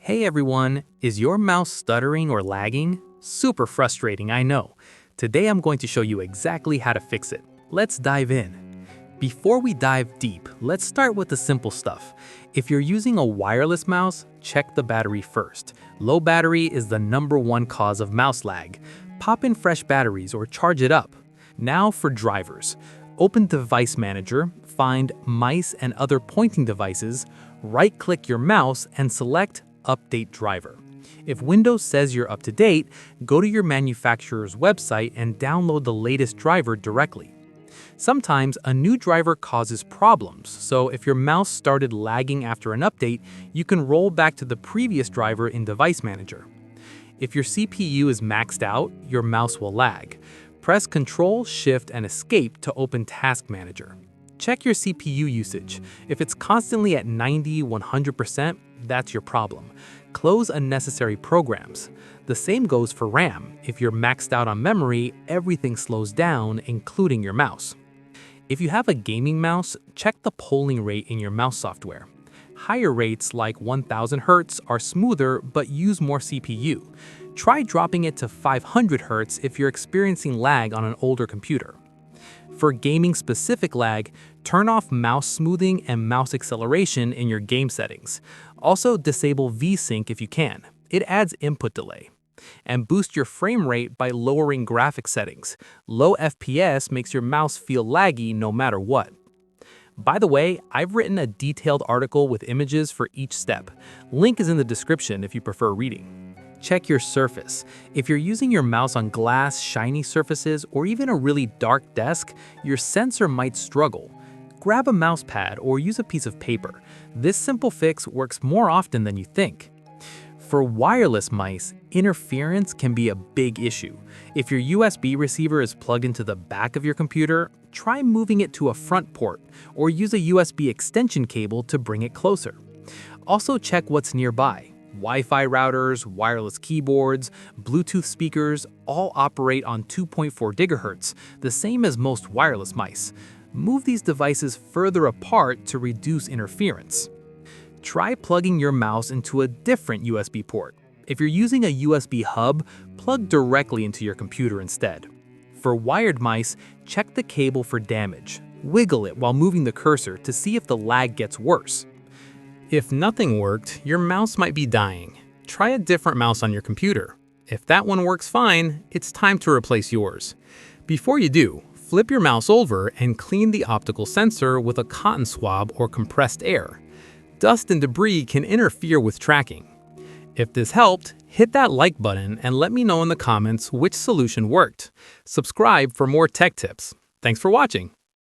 Hey everyone, is your mouse stuttering or lagging? Super frustrating, I know. Today I'm going to show you exactly how to fix it. Let's dive in. Before we dive deep, let's start with the simple stuff. If you're using a wireless mouse, check the battery first. Low battery is the #1 cause of mouse lag. Pop in fresh batteries or charge it up. Now for drivers. Open Device Manager, find Mice and Other Pointing Devices, right-click your mouse and select Update Driver. If Windows says you're up to date, go to your manufacturer's website and download the latest driver directly. Sometimes a new driver causes problems, so if your mouse started lagging after an update, you can roll back to the previous driver in Device Manager. If your CPU is maxed out, your mouse will lag. Press Ctrl, Shift, and Escape to open Task Manager. Check your CPU usage. If it's constantly at 90–100%, that's your problem. Close unnecessary programs. The same goes for RAM. If you're maxed out on memory, everything slows down, including your mouse. If you have a gaming mouse, check the polling rate in your mouse software. Higher rates like 1000 Hz are smoother but use more CPU. Try dropping it to 500 Hz if you're experiencing lag on an older computer. For gaming-specific lag, turn off mouse smoothing and mouse acceleration in your game settings. Also, disable VSync if you can. It adds input delay. And boost your frame rate by lowering graphics settings. Low FPS makes your mouse feel laggy no matter what. By the way, I've written a detailed article with images for each step. Link is in the description if you prefer reading. Check your surface. If you're using your mouse on glass, shiny surfaces, or even a really dark desk, your sensor might struggle. Grab a mouse pad or use a piece of paper. This simple fix works more often than you think. For wireless mice, interference can be a big issue. If your USB receiver is plugged into the back of your computer, try moving it to a front port, or use a USB extension cable to bring it closer. Also check what's nearby. Wi-Fi routers, wireless keyboards, Bluetooth speakers all operate on 2.4 GHz, the same as most wireless mice. Move these devices further apart to reduce interference. Try plugging your mouse into a different USB port. If you're using a USB hub, plug directly into your computer instead. For wired mice, check the cable for damage. Wiggle it while moving the cursor to see if the lag gets worse. If nothing worked, your mouse might be dying. Try a different mouse on your computer. If that one works fine, it's time to replace yours. Before you do, flip your mouse over and clean the optical sensor with a cotton swab or compressed air. Dust and debris can interfere with tracking. If this helped, hit that like button and let me know in the comments which solution worked. Subscribe for more tech tips. Thanks for watching.